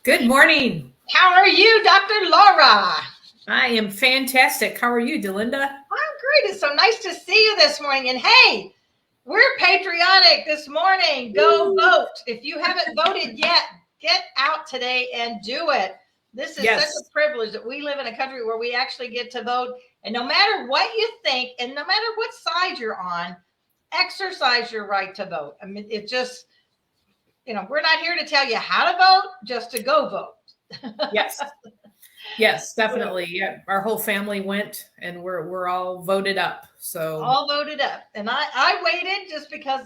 Good morning. How are you, Dr. Laura? I am fantastic. How are you, Delinda? I'm great. It's so nice to see you this morning. And hey, we're patriotic this morning. Go vote. If you haven't voted yet, get out today and do it. This is such a privilege that we live in a country where we actually get to vote. And no matter what you think, and no matter what side you're on, exercise your right to vote. I mean, it just, we're not here to tell you how to vote, just to go vote. Yes. Yes, definitely. Yeah, our whole family went, and we're all voted up. So all voted up, and I waited just because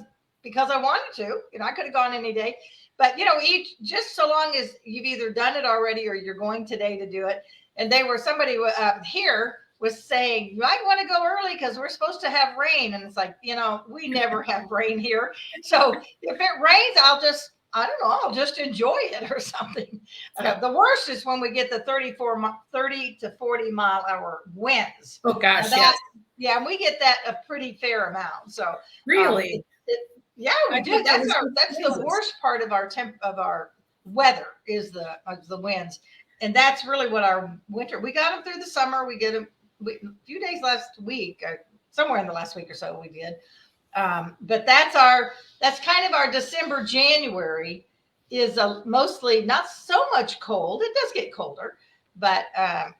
I wanted to. I could have gone any day, but each just so long as you've either done it already or you're going today to do it. And somebody here was saying you might want to go early because we're supposed to have rain, and it's like we never have rain here. So if it rains, I don't know, I'll just enjoy it or something. The worst is when we get the 30 to 40 mile hour winds. Oh gosh, yes. Yeah, and we get that a pretty fair amount. So really, yeah, we do. That's the worst part of our weather is the winds, and that's really what our winter. We got them through the summer. We get them a few days last week, somewhere in the last week or so we did. But that's kind of our December, January is mostly not so much cold. It does get colder, but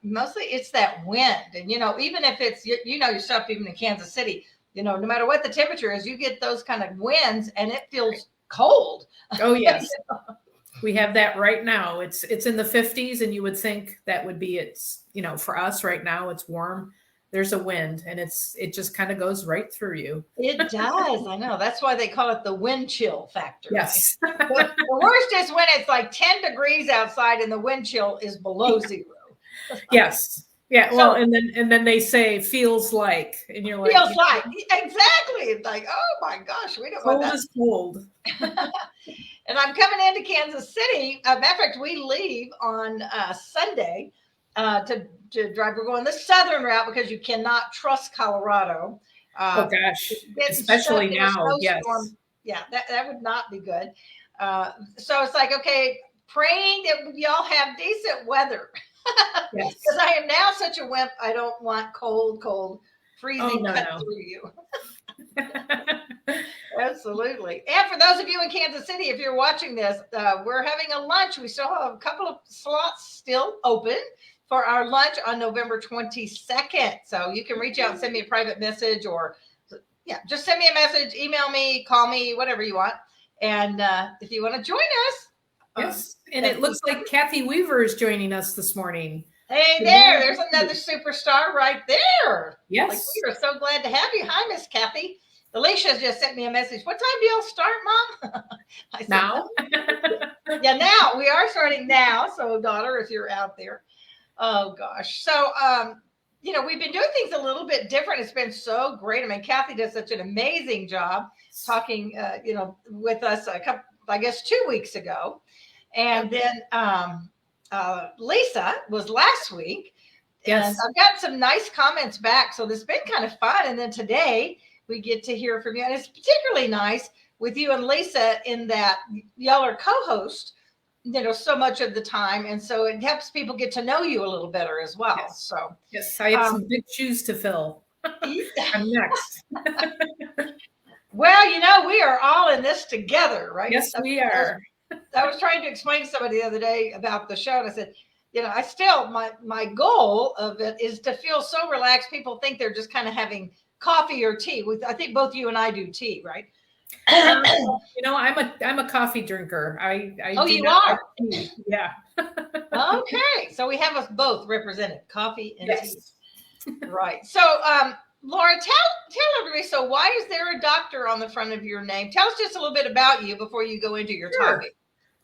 mostly it's that wind. And, even if it's, yourself, even in Kansas City, no matter what the temperature is, you get those kind of winds and it feels cold. Oh, yes. We have that right now. It's in the 50s, and you would think that would be for us right now, it's warm. There's a wind, and it just kind of goes right through you. It does. I know. That's why they call it the wind chill factor. Yes. Right? The worst is when it's like 10 degrees outside and the wind chill is below zero. Yes. Yeah. Well, and then they say feels like, and you're like, feels like. Exactly. It's like, oh my gosh, we don't want that. Cold is cold. And I'm coming into Kansas City. Matter of fact, we leave on Sunday to drive. We're going the southern route because you cannot trust Colorado. Oh gosh, especially now. Yes. Yeah, that would not be good. So it's like, okay, praying that y'all have decent weather. Yes. Because I am now such a wimp. I don't want cold, freezing cut through you. Absolutely. And for those of you in Kansas City, if you're watching this, we're having a lunch. We still have a couple of slots still open for our lunch on November 22nd. So you can reach out and send me a private message, or just send me a message, email me, call me, whatever you want. And if you want to join us. Yes. And it looks like Kathy Weaver is joining us this morning. Hey there, there's another superstar right there. Yes. Like, we are so glad to have you. Hi, Miss Kathy. Alicia just sent me a message. What time do y'all start, Mom? I said, now? Yeah, now. We are starting now. So, daughter, if you're out there. Oh, gosh. So, we've been doing things a little bit different. It's been so great. I mean, Kathy does such an amazing job talking, with us 2 weeks ago. And then Lisa was last week. Yes. And I've got some nice comments back. So this has been kind of fun. And then today we get to hear from you. And it's particularly nice with you and Lisa in that y'all are co-host, so much of the time. And so it helps people get to know you a little better as well. Yes. So yes, I have some big shoes to fill. I'm next. Well, we are all in this together, right? Yes, we are. I was trying to explain to somebody the other day about the show, and I said, I still, my goal of it is to feel so relaxed. People think they're just kind of having coffee or tea. I think both you and I do tea, right? I'm a coffee drinker. Oh, you are? Yeah. Okay. So we have us both represented, coffee and yes. tea. Right. So, Laura, tell everybody, so why is there a doctor on the front of your name? Tell us just a little bit about you before you go into your topic.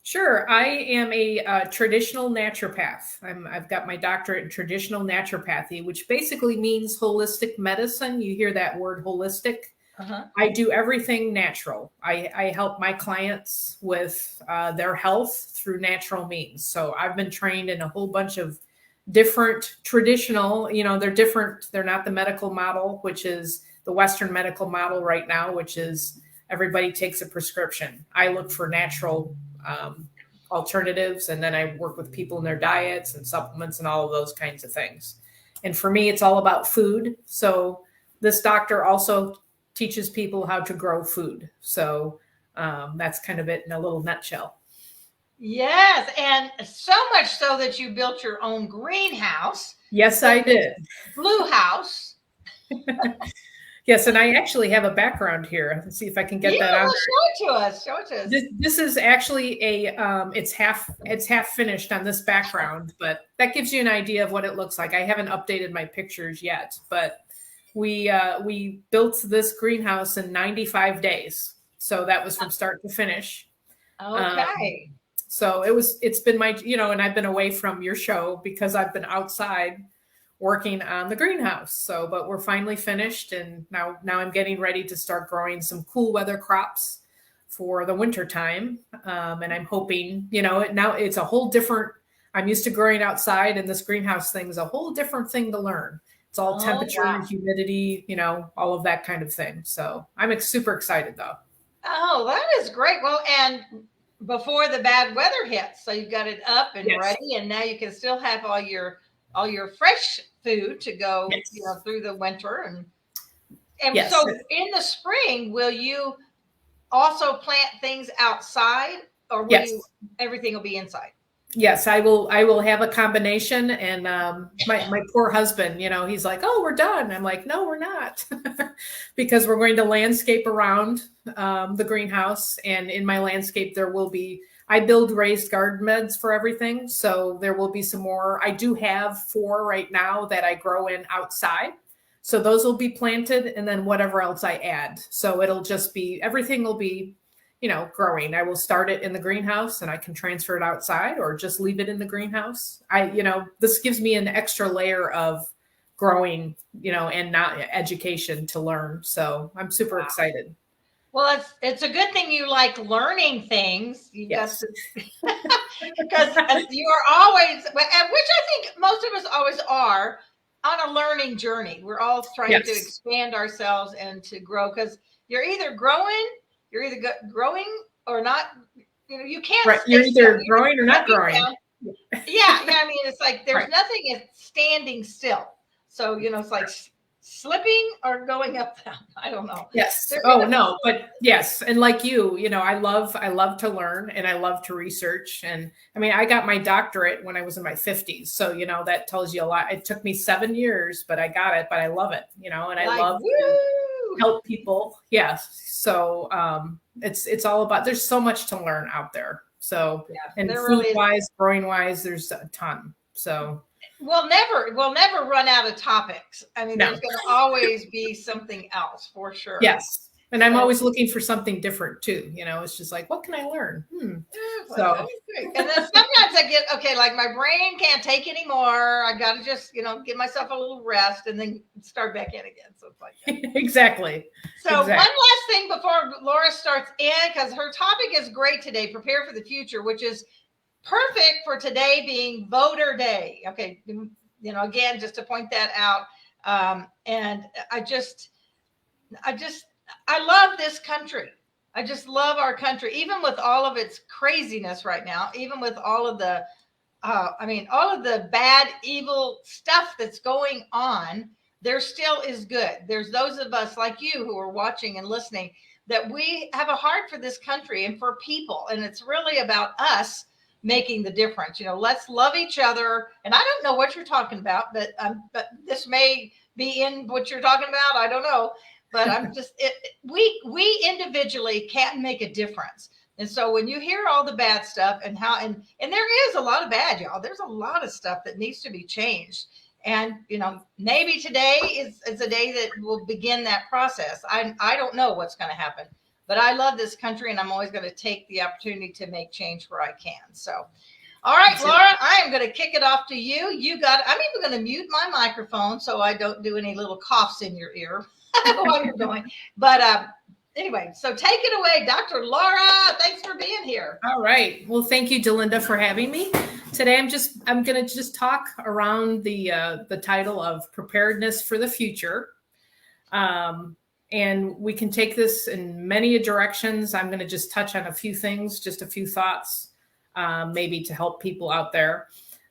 Sure. I am a traditional naturopath. I've got my doctorate in traditional naturopathy, which basically means holistic medicine. You hear that word holistic. Uh-huh. I do everything natural. I help my clients with their health through natural means. So I've been trained in a whole bunch of different traditional, they're different. They're not the medical model, which is the Western medical model right now, which is everybody takes a prescription. I look for natural alternatives. And then I work with people in their diets and supplements and all of those kinds of things. And for me, it's all about food. So this doctor also teaches people how to grow food. So that's kind of it in a little nutshell. Yes, and so much so that you built your own greenhouse. Yes, I did. Blue house. Yes, and I actually have a background here. Let's see if I can get that on. Well, show it to us. Show it to us. This is actually it's half finished on this background, but that gives you an idea of what it looks like. I haven't updated my pictures yet, but we built this greenhouse in 95 days. So that was from start to finish. Okay. So it's been my, and I've been away from your show because I've been outside working on the greenhouse. So, but we're finally finished, and now I'm getting ready to start growing some cool weather crops for the winter time. And I'm hoping, now it's a whole different, I'm used to growing outside, and this greenhouse thing is a whole different thing to learn. It's all temperature, humidity, all of that kind of thing. So I'm super excited though. Oh, that is great. Well, and before the bad weather hits, so you got it up and ready, and now you can still have all your fresh food to go, through the winter. And so in the spring, will you also plant things outside, or will everything will be inside? Yes, I will have a combination. And my poor husband, he's like, oh, we're done. I'm like, no, we're not, because we're going to landscape around the greenhouse. And in my landscape, I build raised garden beds for everything. So there will be some more. I do have 4 right now that I grow in outside. So those will be planted, and then whatever else I add. So it'll just be, everything will be, growing. I will start it in the greenhouse, and I can transfer it outside or just leave it in the greenhouse. This gives me an extra layer of growing, and not education to learn. So I'm super excited. Well, it's a good thing you like learning things. Because you are always, which I think most of us always are, on a learning journey. We're all trying to expand ourselves and to grow, because you're either growing or not. You can't. Right. You're either growing or not growing. Yeah. I mean, it's like there's nothing is standing still. So it's like slipping or going up down. I don't know. Yes. No, but yes. And like you, I love to learn, and I love to research. And I mean, I got my doctorate when I was in my 50s. So, that tells you a lot. It took me 7 years, but I got it, but I love it, and I love to help people. Yes. So it's all about, there's so much to learn out there. So, and food wise, growing wise, there's a ton. So we'll never run out of topics. I mean, there's going to always be something else for sure. Yes. And I'm always looking for something different too. It's just like, what can I learn? So, and then sometimes I get, like my brain can't take anymore. I got to just, give myself a little rest and then start back in again. So it's like that. Exactly. So one last thing before Laura starts in, because her topic is great today, prepare for the future, which is perfect for today being voter day. Okay. Again, just to point that out. And I love this country. I just love our country, even with all of its craziness right now, even with all of the, all of the bad, evil stuff that's going on, there still is good. There's those of us like you who are watching and listening that we have a heart for this country and for people. And it's really about us making the difference. Let's love each other. And I don't know what you're talking about, but this may be in what you're talking about. I don't know. But I'm just, we individually can make a difference. And so when you hear all the bad stuff and there is a lot of bad, y'all, there's a lot of stuff that needs to be changed. And, maybe today is a day that will begin that process. I don't know what's going to happen, but I love this country, and I'm always going to take the opportunity to make change where I can. So, all right, Laura, I am going to kick it off to you. I'm even going to mute my microphone so I don't do any little coughs in your ear while you're going. But anyway, so take it away, Dr. Laura. Thanks for being here. All right. Well, thank you, Delinda, for having me. Today, I'm going to just talk around the title of preparedness for the future. And we can take this in many directions. I'm going to just touch on a few things, just a few thoughts. maybe to help people out there.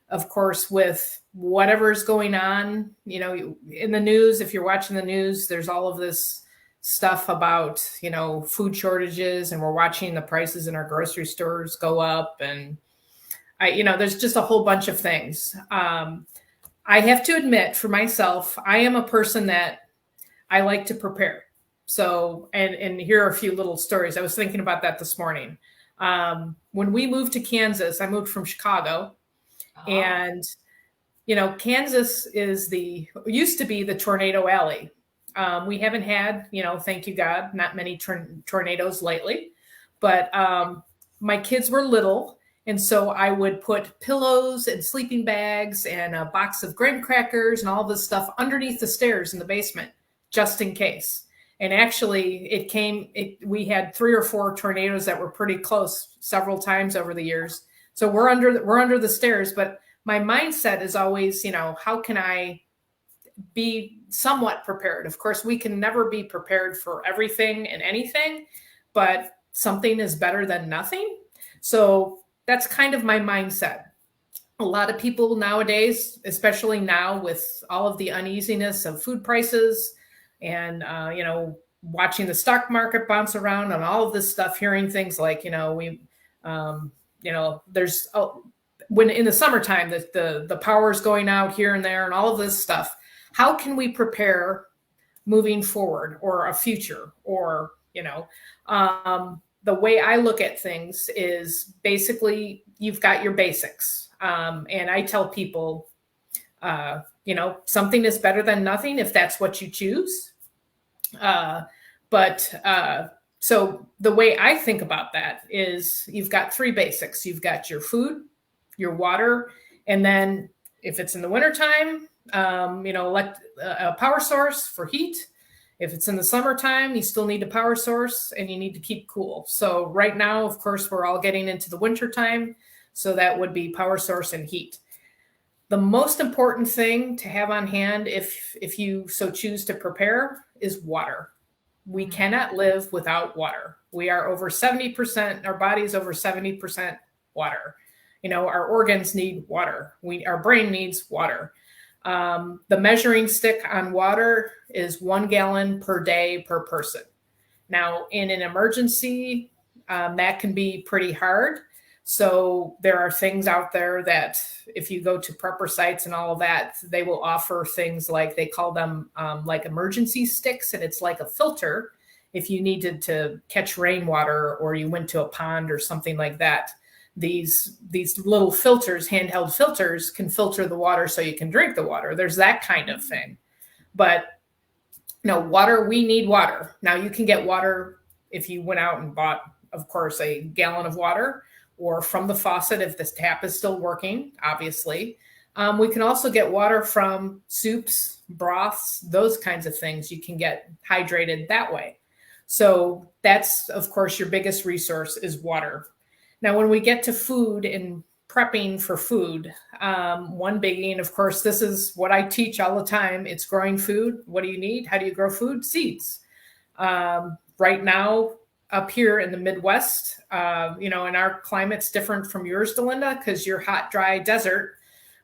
Of course, with whatever's going on, in the news, if you're watching the news, there's all of this stuff about, food shortages, and we're watching the prices in our grocery stores go up. And there's just a whole bunch of things. I have to admit for myself, I am a person that I like to prepare. So, and here are a few little stories. I was thinking about that this morning. When we moved to Kansas, I moved from Chicago. And, Kansas used to be the tornado alley. We haven't had, thank you God, not many tornadoes lately, but my kids were little. And so I would put pillows and sleeping bags and a box of graham crackers and all this stuff underneath the stairs in the basement, just in case. And actually we had 3 or 4 tornadoes that were pretty close several times over the years. So we're under the stairs, but my mindset is always, how can I be somewhat prepared? Of course, we can never be prepared for everything and anything, but something is better than nothing. So that's kind of my mindset. A lot of people nowadays, especially now with all of the uneasiness of food prices and, watching the stock market bounce around and all of this stuff, hearing things like, there's when in the summertime the power is going out here and there and all of this stuff. How can we prepare moving forward or a future? Or the way I look at things is basically you've got your basics, and I tell people something is better than nothing if that's what you choose. So the way I think about that is you've got 3 basics. You've got your food, your water, and then if it's in the wintertime, elect a power source for heat. If it's in the summertime, you still need a power source and you need to keep cool. So right now, of course, we're all getting into the wintertime. So that would be power source and heat. The most important thing to have on hand, if you so choose to prepare, is water. We cannot live without water. We are over 70%, our body's over 70% water. Our organs need water. Our brain needs water. The measuring stick on water is 1 gallon per day per person. Now, in an emergency, that can be pretty hard. So there are things out there that if you go to prepper sites and all of that, they will offer things like, they call them like emergency sticks. And it's like a filter. If you needed to catch rainwater or you went to a pond or something like that, these little filters, handheld filters, can filter the water so you can drink the water. There's that kind of thing. But water, we need water. Now you can get water if you went out and bought, of course, a gallon of water, or from the faucet if the tap is still working, obviously. We can also get water from soups, broths, those kinds of things. You can get hydrated that way. So that's, of course, your biggest resource is water. Now, when we get to food and prepping for food, one biggie, and of course, this is what I teach all the time. It's growing food. What do you need? How do you grow food? Seeds. Right now, up here in the Midwest, and our climate's different from yours, Delinda, because you're hot, dry desert.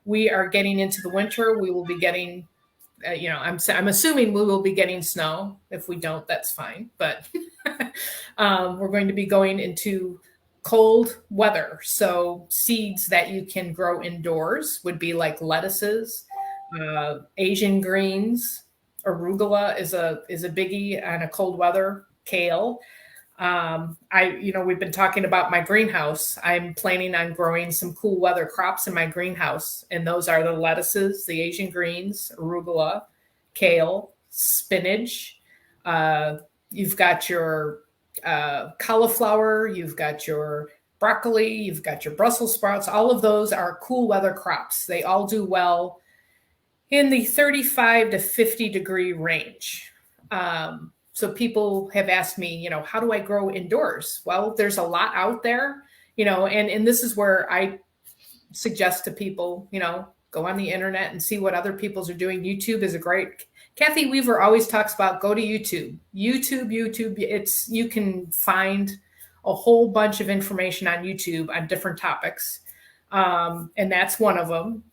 We are getting into the winter. We will be getting, I'm assuming we will be getting snow. If we don't, that's fine. But we're going to be going into cold weather. So seeds that you can grow indoors would be like lettuces, Asian greens, arugula is a biggie on a cold weather, kale. We've been talking about my greenhouse. I'm planning on growing some cool weather crops in my greenhouse. And those are the lettuces, the Asian greens, arugula, kale, spinach. You've got your cauliflower, you've got your broccoli, you've got your Brussels sprouts. All of those are cool weather crops. They all do well in the 35 to 50 degree range. So people have asked me, how do I grow indoors? Well, there's a lot out there, and this is where I suggest to people, go on the internet and see what other people's are doing. YouTube is a great, Kathy Weaver always talks about, go to YouTube. You can find a whole bunch of information on YouTube on different topics. And that's one of them.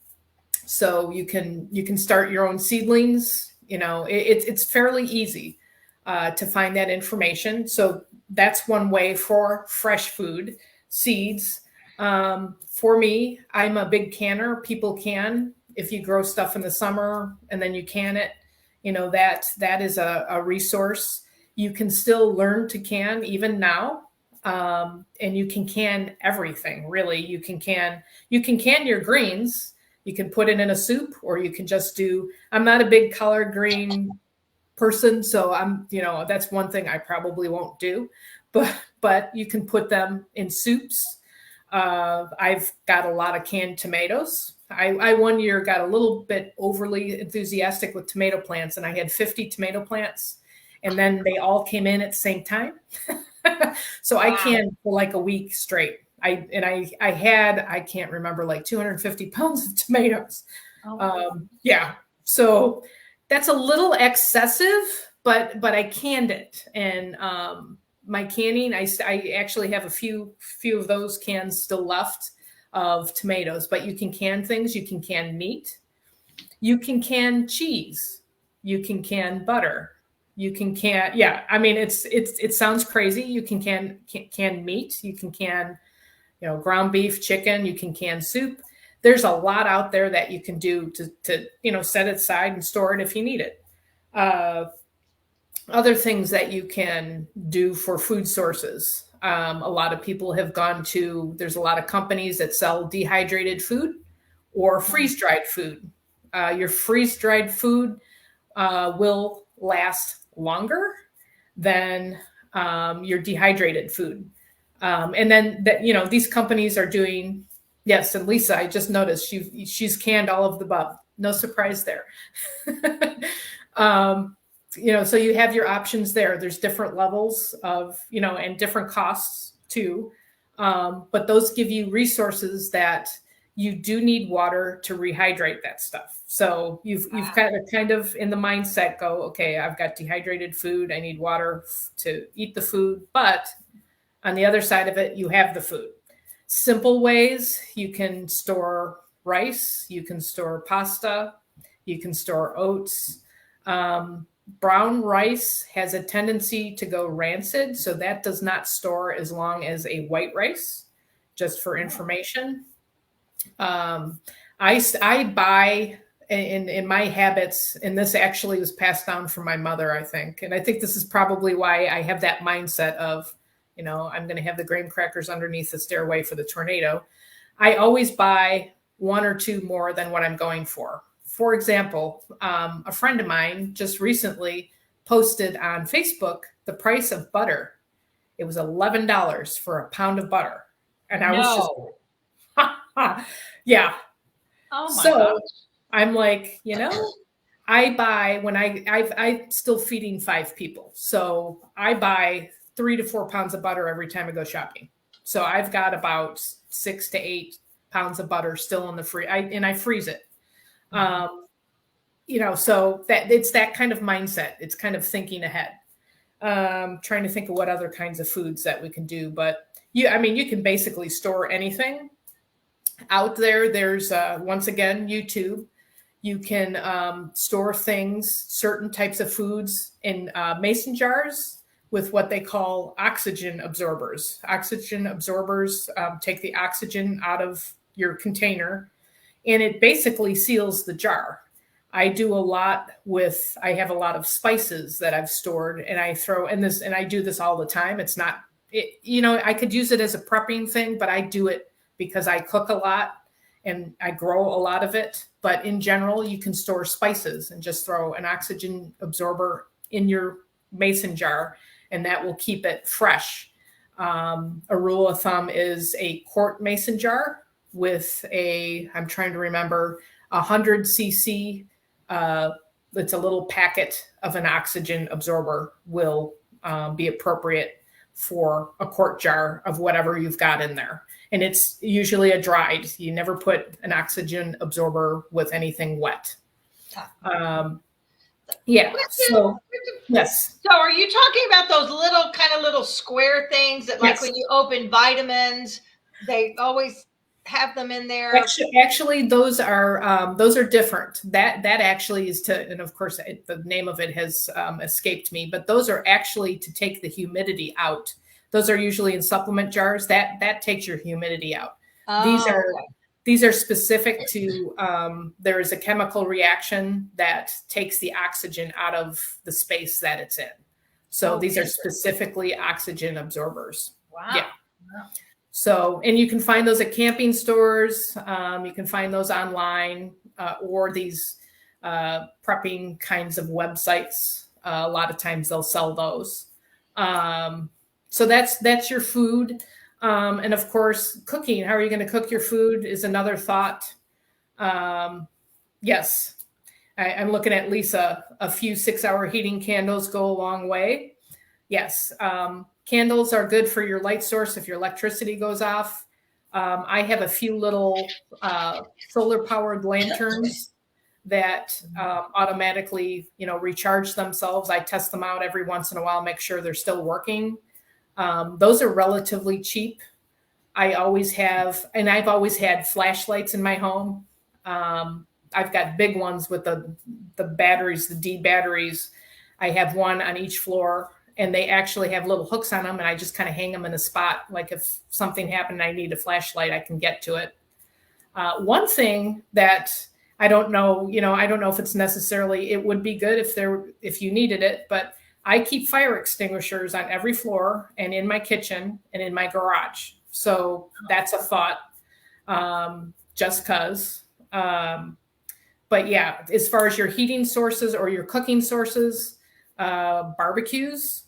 So you can start your own seedlings. It's fairly easy to find that information. So that's one way for fresh food, seeds. For me, I'm a big canner. People can, if you grow stuff in the summer and then you can it, that is a resource. You can still learn to can even now. And you can everything, really. You can can your greens. You can put it in a soup, or you can just do, I'm not a big collard green person, so that's one thing I probably won't do, but you can put them in soups. I've got a lot of canned tomatoes. I one year got a little bit overly enthusiastic with tomato plants, and I had 50 tomato plants, and then they all came in at the same time. So wow. I canned for like a week straight. I can't remember, like 250 pounds of tomatoes. Yeah. So that's a little excessive, but I canned it. And my canning, I actually have a few of those cans still left of tomatoes, but you can can things. You can can meat. You can can cheese. You can can butter. You can can, yeah. I mean, it sounds crazy. You can can meat. You can can, ground beef, chicken. You can can soup. There's a lot out there that you can do to set it aside and store it if you need it. Other things that you can do for food sources. A lot of people have gone to, there's a lot of companies that sell dehydrated food or freeze-dried food. Your freeze-dried food will last longer than your dehydrated food. And then these companies are doing, yes. And Lisa, I just noticed she's canned all of the above. No surprise there. So you have your options there. There's different levels of, and different costs too. But those give you resources that you do need water to rehydrate that stuff. So you've kind of in the mindset go, okay, I've got dehydrated food. I need water to eat the food. But on the other side of it, you have the food. Simple ways: you can store rice, you can store pasta, you can store oats. Brown rice has a tendency to go rancid, so that does not store as long as a white rice, just for information. I buy in my habits, and this actually was passed down from my mother, I think. And I think this is probably why I have that mindset of, I'm going to have the graham crackers underneath the stairway for the tornado. I always buy one or two more than what I'm going for. For example, a friend of mine just recently posted on Facebook the price of butter. It was $11 for a pound of butter. And I was just, yeah. Oh my gosh. I'm like, I buy when I'm still feeding 5 people. So I buy 3 to 4 pounds of butter every time I go shopping. So I've got about 6 to 8 pounds of butter still in the and I freeze it. So that it's that kind of mindset. It's kind of thinking ahead. Trying to think of what other kinds of foods that we can do, but you can basically store anything out there. There's once again, YouTube. You can store things, certain types of foods in mason jars with what they call oxygen absorbers. Oxygen absorbers take the oxygen out of your container, and it basically seals the jar. I have a lot of spices that I've stored, and I throw in this, and I do this all the time. It's not, I could use it as a prepping thing, but I do it because I cook a lot and I grow a lot of it. But in general, you can store spices and just throw an oxygen absorber in your mason jar, and that will keep it fresh. A rule of thumb is a quart mason jar with I'm trying to remember, 100 cc. It's a little packet of an oxygen absorber will be appropriate for a quart jar of whatever you've got in there. And it's usually a dried. You never put an oxygen absorber with anything wet. Yeah. So yes. So are you talking about those little square things that like when you open vitamins, they always have them in there? Actually, those are different. That actually is to, and of course, the name of it has escaped me. But those are actually to take the humidity out. Those are usually in supplement jars. That takes your humidity out. These are specific to. There is a chemical reaction that takes the oxygen out of the space that it's in. So these are specifically oxygen absorbers. Wow. Yeah. Wow. So, and you can find those at camping stores. You can find those online or these prepping kinds of websites. A lot of times they'll sell those. So that's your food. And of course, cooking. How are you going to cook your food is another thought. Yes, I'm looking at Lisa. A few 6-hour heating candles go a long way. Yes. Candles are good for your light source if your electricity goes off. I have a few little solar powered lanterns that automatically, recharge themselves. I test them out every once in a while, make sure they're still working. Those are relatively cheap. I always have, and I've always had flashlights in my home. I've got big ones with the batteries, the D batteries. I have one on each floor. And they actually have little hooks on them, and I just kind of hang them in a spot. Like if something happened, I need a flashlight, I can get to it. One thing that I don't know, I don't know if it's necessarily, it would be good if you needed it, but I keep fire extinguishers on every floor and in my kitchen and in my garage. So that's a thought, just cause. But yeah, as far as your heating sources or your cooking sources, barbecues,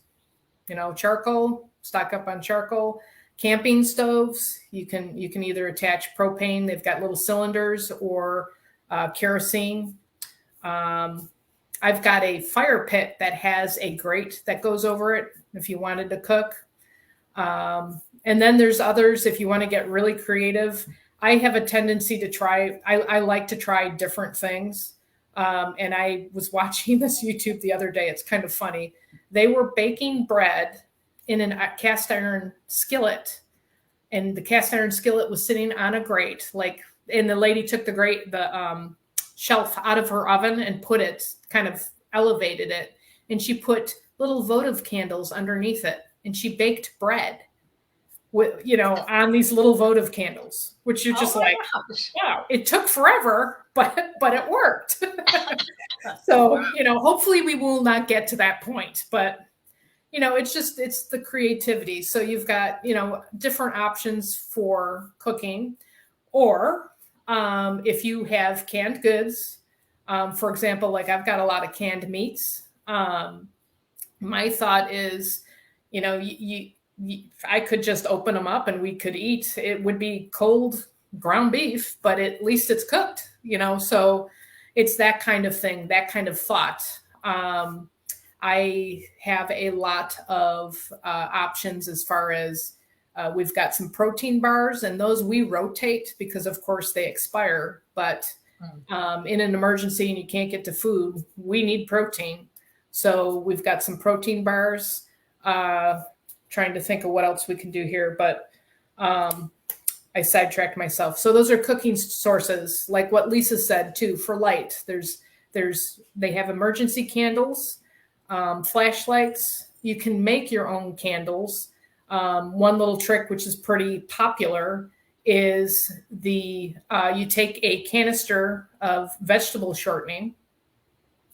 charcoal, stock up on charcoal, camping stoves. You can either attach propane. They've got little cylinders or kerosene. I've got a fire pit that has a grate that goes over it if you wanted to cook. And then there's others if you want to get really creative. I have a tendency to try, I like to try different things. And I was watching this YouTube the other day. It's kind of funny. They were baking bread in a cast iron skillet, and the cast iron skillet was sitting on a grate. And the lady took the shelf out of her oven and put it, kind of elevated it, and she put little votive candles underneath it, and she baked bread with, on these little votive candles, which you're just wow, it took forever, but it worked. So, hopefully we will not get to that point, but it's the creativity. So you've got, different options for cooking, or if you have canned goods, for example, like I've got a lot of canned meats. My thought is, I could just open them up and we could eat. It would be cold ground beef, but at least it's cooked, so it's that kind of thing, that kind of thought. I have a lot of options as far as we've got some protein bars, and those we rotate because of course they expire, but in an emergency and you can't get to food, we need protein. So we've got some protein bars. Trying to think of what else we can do here, but I sidetracked myself. So those are cooking sources, like what Lisa said too, for light. They have emergency candles, flashlights. You can make your own candles. One little trick, which is pretty popular, is you take a canister of vegetable shortening,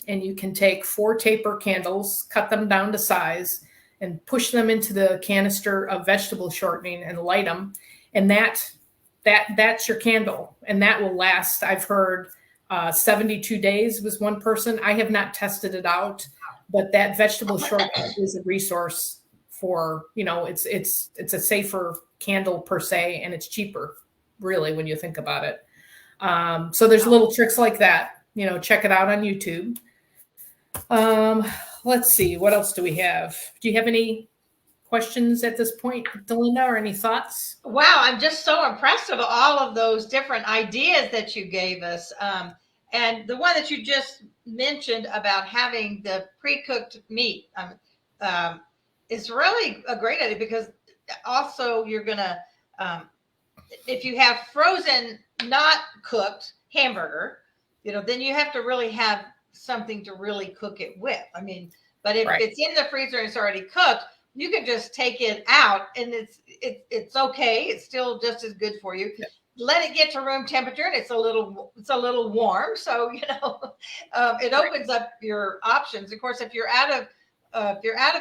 and you can take 4 taper candles, cut them down to size, and push them into the canister of vegetable shortening and light them. And that's your candle. And that will last, I've heard, 72 days was one person. I have not tested it out, but that vegetable shortening is a resource for, it's a safer candle per se, and it's cheaper really when you think about it. So there's little tricks like that, check it out on YouTube. Let's see, what else do we have? Do you have any questions at this point, Delinda, or any thoughts? Wow, I'm just so impressed with all of those different ideas that you gave us. And the one that you just mentioned about having the pre-cooked meat is really a great idea, because also you're gonna if you have frozen, not cooked hamburger, then you have to really have something to really cook it with. I mean, but if it's in the freezer and it's already cooked, you can just take it out and it's okay. It's still just as good for you. Yeah. Let it get to room temperature, and it's a little warm, so it opens up your options. Of course, if you're out of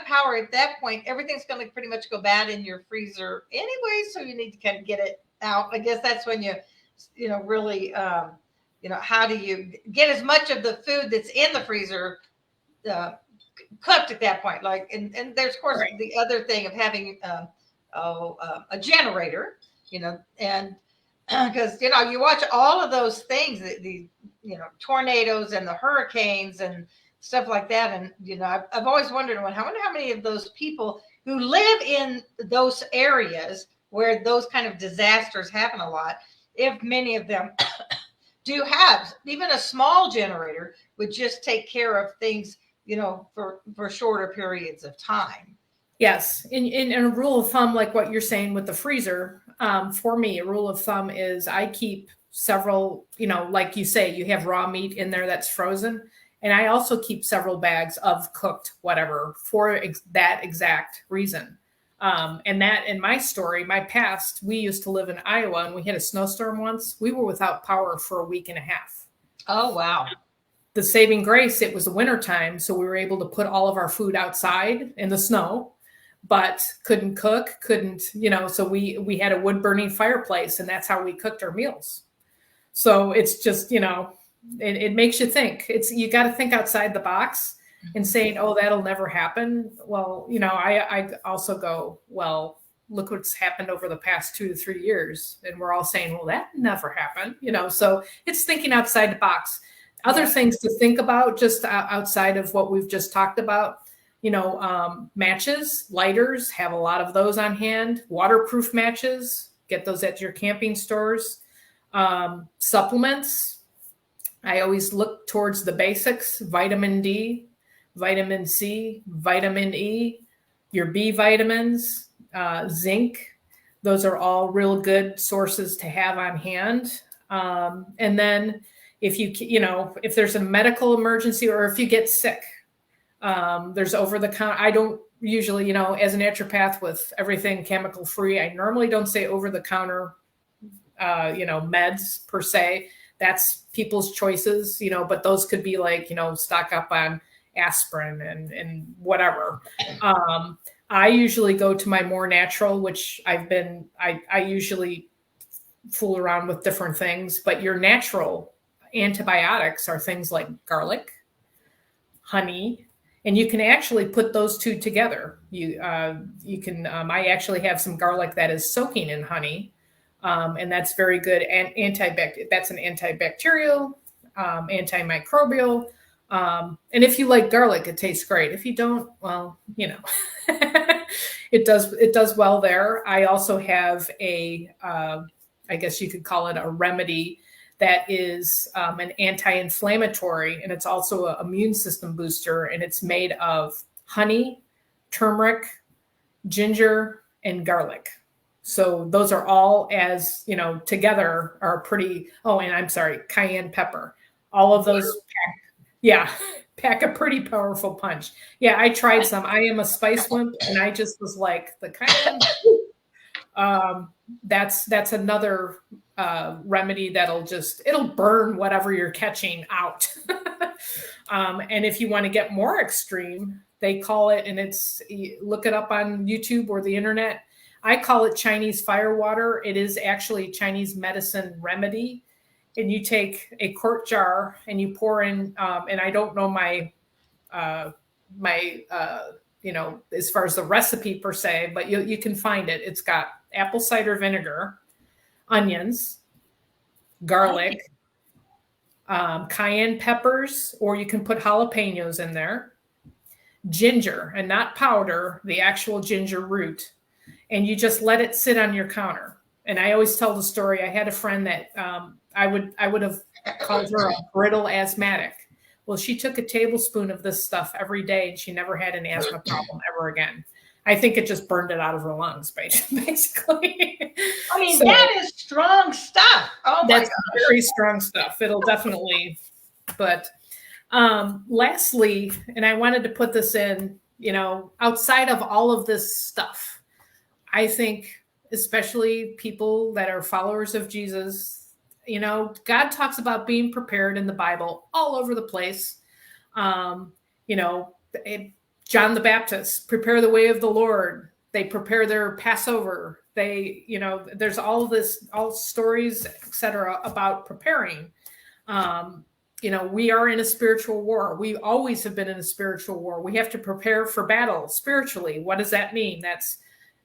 power at that point, everything's going to pretty much go bad in your freezer anyway. So you need to kind of get it out. I guess that's when you really how do you get as much of the food that's in the freezer cooked at that point? Like, and there's of course the other thing of having a generator, and because you watch all of those things, the tornadoes and the hurricanes and stuff like that, and I've always wondered, how many of those people who live in those areas where those kind of disasters happen a lot, if many of them do have even a small generator, would just take care of things for shorter periods of time. Yes. In a rule of thumb, like what you're saying with the freezer, for me, a rule of thumb is I keep several, like you say, you have raw meat in there that's frozen. And I also keep several bags of cooked whatever for that exact reason. And that in my story, my past, we used to live in Iowa and we had a snowstorm once. We were without power for a week and a half. Oh, wow. The saving grace, it was the winter time. So we were able to put all of our food outside in the snow, but couldn't cook, so we had a wood burning fireplace, and that's how we cooked our meals. So it's just, it makes you think. You got to think outside the box and saying, oh, that'll never happen. Well, I also go, well, look what's happened over the past 2 to 3 years. And we're all saying, well, that never happened, so it's thinking outside the box. Other things to think about just outside of what we've just talked about, matches, lighters, have a lot of those on hand. Waterproof matches, get those at your camping stores. Supplements, I always look towards the basics: vitamin D, vitamin C, vitamin E, your B vitamins, zinc. Those are all real good sources to have on hand. And then if there's a medical emergency or if you get sick, there's over the counter. I don't usually, as a naturopath with everything chemical free, I normally don't say over the counter, meds per se. That's people's choices, but those could be like, stock up on aspirin and whatever. I usually go to my more natural, which I usually fool around with different things, but your natural antibiotics are things like garlic, honey, and you can actually put those two together. You can. I actually have some garlic that is soaking in honey, and that's very good. And that's an antibacterial, antimicrobial. And if you like garlic, it tastes great. If you don't, well, it does well there. I also have I guess you could call it a remedy that is an anti-inflammatory, and it's also an immune system booster, and it's made of honey, turmeric, ginger, and garlic. So those are all, as together are pretty. Oh, and I'm sorry, cayenne pepper. All of those pack a pretty powerful punch. Yeah, I tried some. I am a spice wimp, and I just was like, the cayenne. That's another remedy it'll burn whatever you're catching out. And if you want to get more extreme, they call it, and look it up on YouTube or the internet. I call it Chinese fire water. It is actually Chinese medicine remedy. And you take a quart jar and you pour in, and I don't know as far as the recipe per se, but you can find it. It's got apple cider vinegar, onions, garlic, cayenne peppers, or you can put jalapenos in there, ginger, and not powder, the actual ginger root. And you just let it sit on your counter. And I always tell the story. I had a friend that I would have called her a brittle asthmatic. Well, she took a tablespoon of this stuff every day and she never had an asthma problem ever again. I think it just burned it out of her lungs, basically. I mean, so, that is strong stuff. Oh my gosh. That's very strong stuff. It'll definitely, but lastly, and I wanted to put this in, outside of all of this stuff, I think especially people that are followers of Jesus, God talks about being prepared in the Bible all over the place. John the Baptist, prepare the way of the Lord. They prepare their Passover. They, there's all stories, etc., about preparing. We are in a spiritual war. We always have been in a spiritual war. We have to prepare for battle spiritually. What does that mean? That's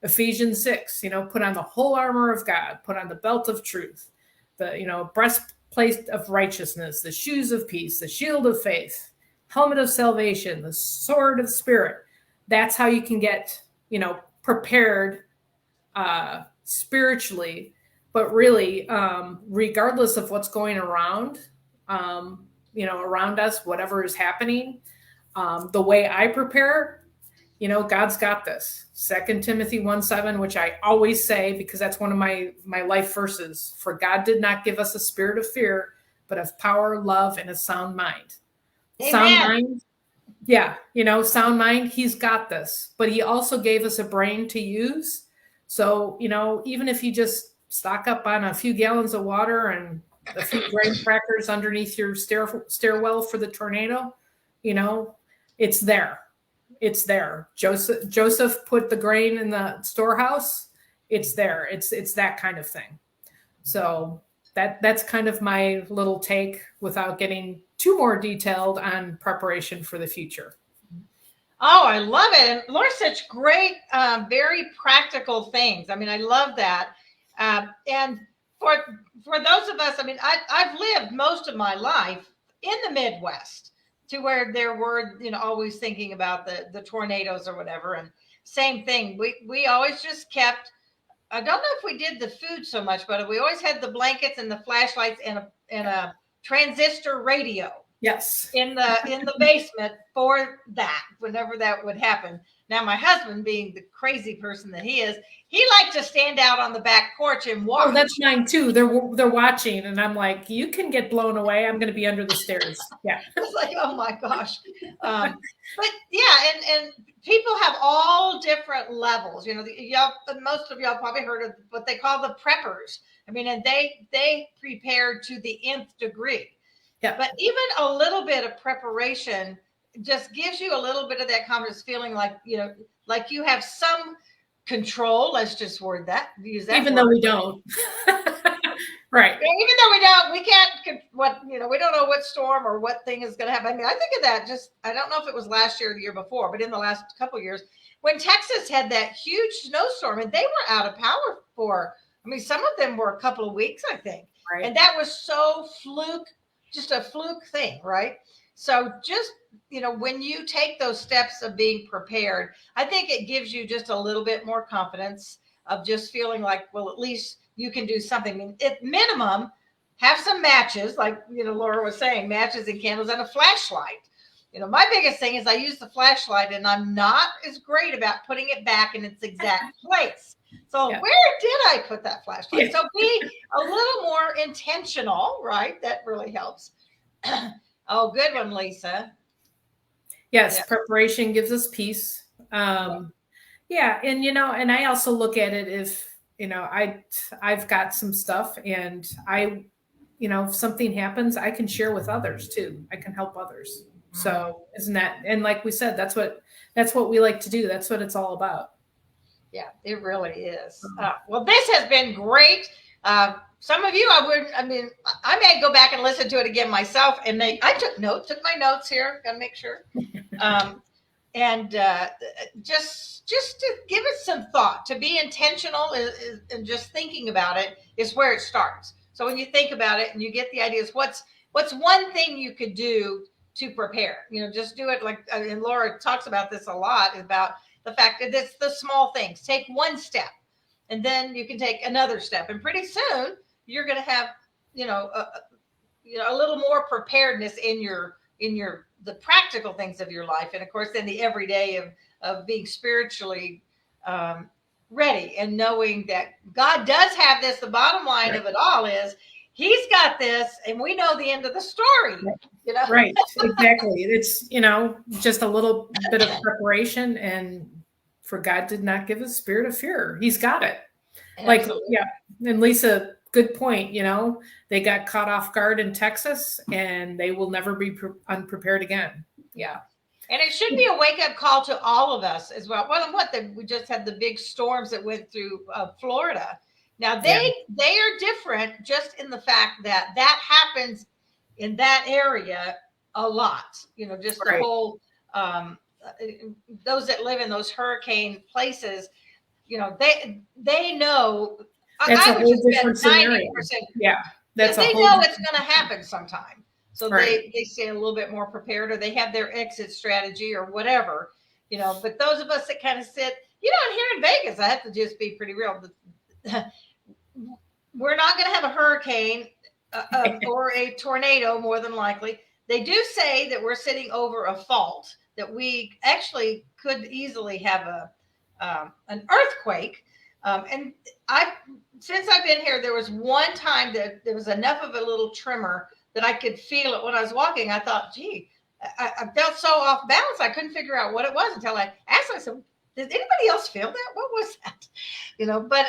Ephesians 6, put on the whole armor of God, put on the belt of truth, the, breastplate of righteousness, the shoes of peace, the shield of faith, helmet of salvation, the sword of spirit. That's how you can get, prepared spiritually. But really, regardless of what's going around, around us, whatever is happening, the way I prepare, God's got this. 2 Timothy 1:7, which I always say because that's one of my life verses. For God did not give us a spirit of fear, but of power, love, and a sound mind. Amen. Sound mind. Yeah. Sound mind. He's got this, but he also gave us a brain to use. So, even if you just stock up on a few gallons of water and a few graham crackers underneath your stairwell for the tornado, it's there. It's there. Joseph put the grain in the storehouse. It's there. It's that kind of thing. So that's kind of my little take without getting too more detailed on preparation for the future. Oh, I love it. And Laura, such great, very practical things. I mean, I love that. And for those of us, I mean, I've lived most of my life in the Midwest, to where there were, always thinking about the tornadoes or whatever. And same thing. We always just kept, I don't know if we did the food so much, but we always had the blankets and the flashlights and a transistor radio. Yes. In the basement for that, whenever that would happen. Now, my husband, being the crazy person that he is, he liked to stand out on the back porch and watch. Oh, that's mine too. They're watching, and I'm like, you can get blown away. I'm going to be under the stairs. Yeah. It's like, oh my gosh. But yeah, and people have all different levels. Most of y'all probably heard of what they call the preppers. I mean, and they prepare to the nth degree. Yeah. But even a little bit of preparation just gives you a little bit of that confidence, feeling like, like you have some control. Let's just use that. Even though we don't. Right. Yeah, even though we don't, we can't, we don't know what storm or what thing is going to happen. I mean, I think of that I don't know if it was last year or the year before, but in the last couple of years, when Texas had that huge snowstorm and they were out of power some of them were a couple of weeks, I think. Right. And that was so just a fluke thing, right? So just, when you take those steps of being prepared, I think it gives you just a little bit more confidence of just feeling like, well, at least you can do something. I mean, at minimum, have some matches, like, Laura was saying, matches and candles and a flashlight. My biggest thing is I use the flashlight and I'm not as great about putting it back in its exact place. So where did I put that flashlight? So be a little more intentional, right? That really helps. Oh, good one, Lisa. Yes, preparation gives us peace. And I also look at it if, I've got some stuff and if something happens, I can share with others too. I can help others. Mm-hmm. So isn't that, and like we said, that's what we like to do. That's what it's all about. Yeah, it really is. Well, this has been great. Some of you, I may go back and listen to it again myself. And I took my notes here. Got to make sure. Just to give it some thought, to be intentional and just thinking about it is where it starts. So when you think about it and you get the ideas, what's one thing you could do to prepare? Just do it and Laura talks about this a lot, about the fact that it's the small things. Take one step and then you can take another step. And pretty soon you're going to have, a little more preparedness in the practical things of your life, and of course in the everyday of being spiritually ready and knowing that God does have this. The bottom line of it all is He's got this, and we know the end of the story. Right, exactly. It's just a little bit of preparation, and for God did not give us spirit of fear. He's got it. Absolutely. And Lisa, good point. They got caught off guard in Texas, and they will never be unprepared again. Yeah. And it should be a wake-up call to all of us as well. We just had the big storms that went through Florida. Now they are different just in the fact that happens in that area a lot. Just the whole those that live in those hurricane places. They know. That's a whole different scenario. Yeah, they know it's going to happen sometime. So they stay a little bit more prepared, or they have their exit strategy or whatever, but those of us that kind of sit, and here in Vegas, I have to just be pretty real. We're not going to have a hurricane or a tornado, more than likely. They do say that we're sitting over a fault, that we actually could easily have an earthquake. And since I've been here, there was one time that there was enough of a little tremor that I could feel it when I was walking. I thought, gee, I felt so off balance. I couldn't figure out what it was until I asked myself, did anybody else feel that? What was that? But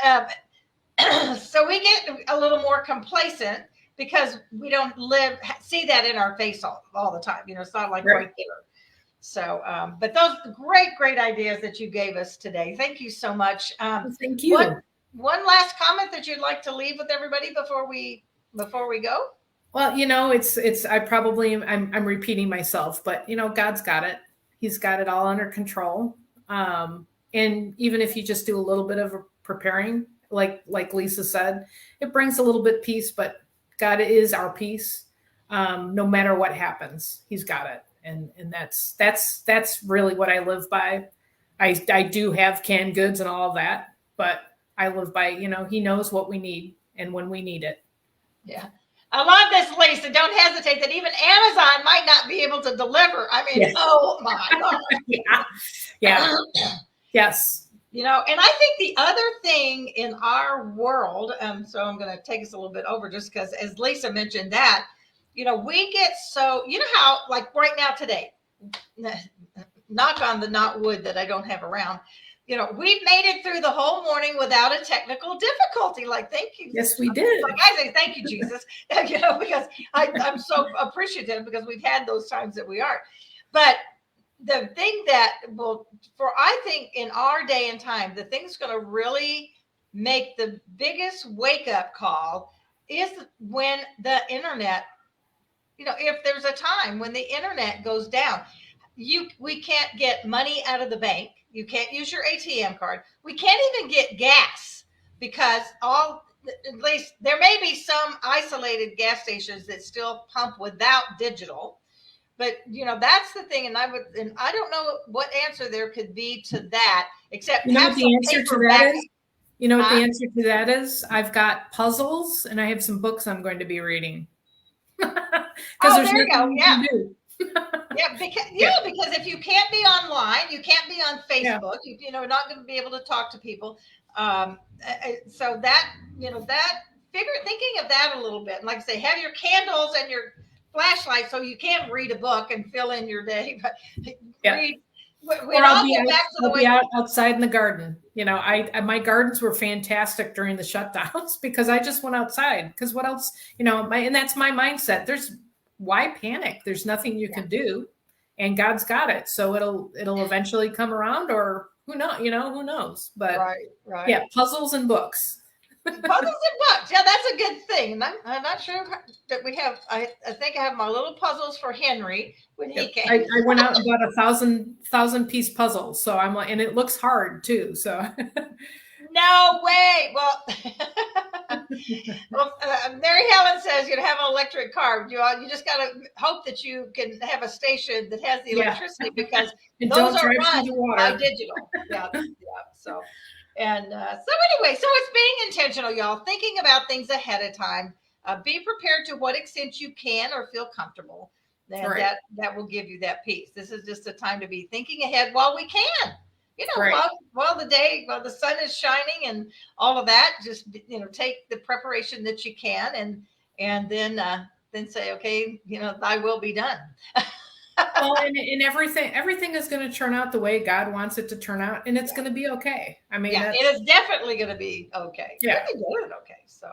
so we get a little more complacent because we don't see that in our face all the time. It's not like right there. So, but those great ideas that you gave us today. Thank you so much. Thank you. One last comment that you'd like to leave with everybody before we go? Well, I'm repeating myself, but God's got it. He's got it all under control. And even if you just do a little bit of preparing, like Lisa said, it brings a little bit peace, but God is our peace. No matter what happens, He's got it. And that's really what I live by. I do have canned goods and all of that, but I live by, He knows what we need and when we need it. Yeah. I love this, Lisa. Don't hesitate that even Amazon might not be able to deliver. I mean, Oh my God. Yeah. Yes. And I think the other thing in our world, so I'm going to take us a little bit over just because, as Lisa mentioned that, we get so, how, like right now today, knock on the not wood that I don't have around, we've made it through the whole morning without a technical difficulty. Like, thank you. Yes, we did. Like I say, thank you, Jesus, because I'm so appreciative because we've had those times that we aren't. But the thing that I think in our day and time, the thing's going to really make the biggest wake up call is when the internet, if there's a time when the internet goes down, we can't get money out of the bank. You can't use your ATM card. We can't even get gas because at least there may be some isolated gas stations that still pump without digital. But that's the thing, and I don't know what answer there could be to that, except have some paper back. You know what the answer to that is? I've got puzzles, and I have some books I'm going to be reading. There you go. Yeah. Because if you can't be online, you can't be on Facebook. You're not going to be able to talk to people. So that thinking of that a little bit, and like I say, have your candles and your flashlight so you can read a book and fill in your day. But read. I'll be out outside in the garden. My gardens were fantastic during the shutdowns because I just went outside. Because what else? And that's my mindset. Why panic? There's nothing you can do, and God's got it. So it'll eventually come around, or who knows? Who knows? But right. Yeah, puzzles and books. Puzzles and books. Yeah, that's a good thing. And I'm not sure that we have. I think I have my little puzzles for Henry when he came. I went out and bought 1,000 piece puzzle. So I'm like, and it looks hard too. So. No way. Well, Mary Helen says have an electric car. You just got to hope that you can have a station that has the electricity because those are run by digital. Yeah. So. And so anyway, so it's being intentional, y'all, thinking about things ahead of time. Be prepared to what extent you can or feel comfortable. And Right. that will give you that peace. This is just a time to be thinking ahead while we can. Right. While the sun is shining and all of that, just take the preparation that you can, and then say, okay, thy will be done. Well, and everything is going to turn out the way God wants it to turn out, and it's going to be okay. I mean, yeah, it is definitely going to be okay. Yeah. You're doing it okay. So,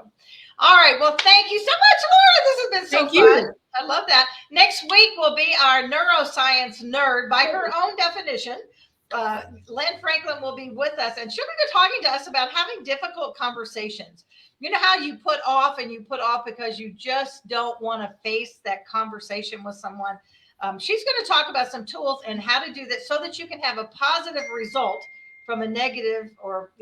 all right. Well, thank you so much, Laura. This has been so fun. You. I love that. Next week will be our neuroscience nerd by her own definition. Lynn Franklin will be with us, and she'll be talking to us about having difficult conversations. You know how you put off because you just don't want to face that conversation with someone. She's going to talk about some tools and how to do that so that you can have a positive result from a negative or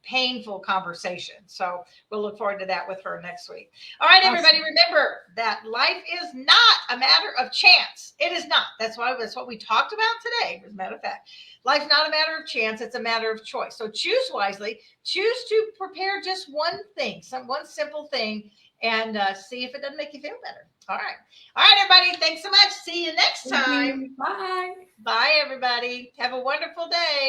painful conversation. So we'll look forward to that with her next week. All right, everybody, remember that life is not a matter of chance. It is not. That's what we talked about today, as a matter of fact. Life's not a matter of chance. It's a matter of choice. So choose wisely. Choose to prepare just one thing, one simple thing, and see if it doesn't make you feel better. All right, everybody. Thanks so much. See you next time. Bye. Bye, everybody. Have a wonderful day.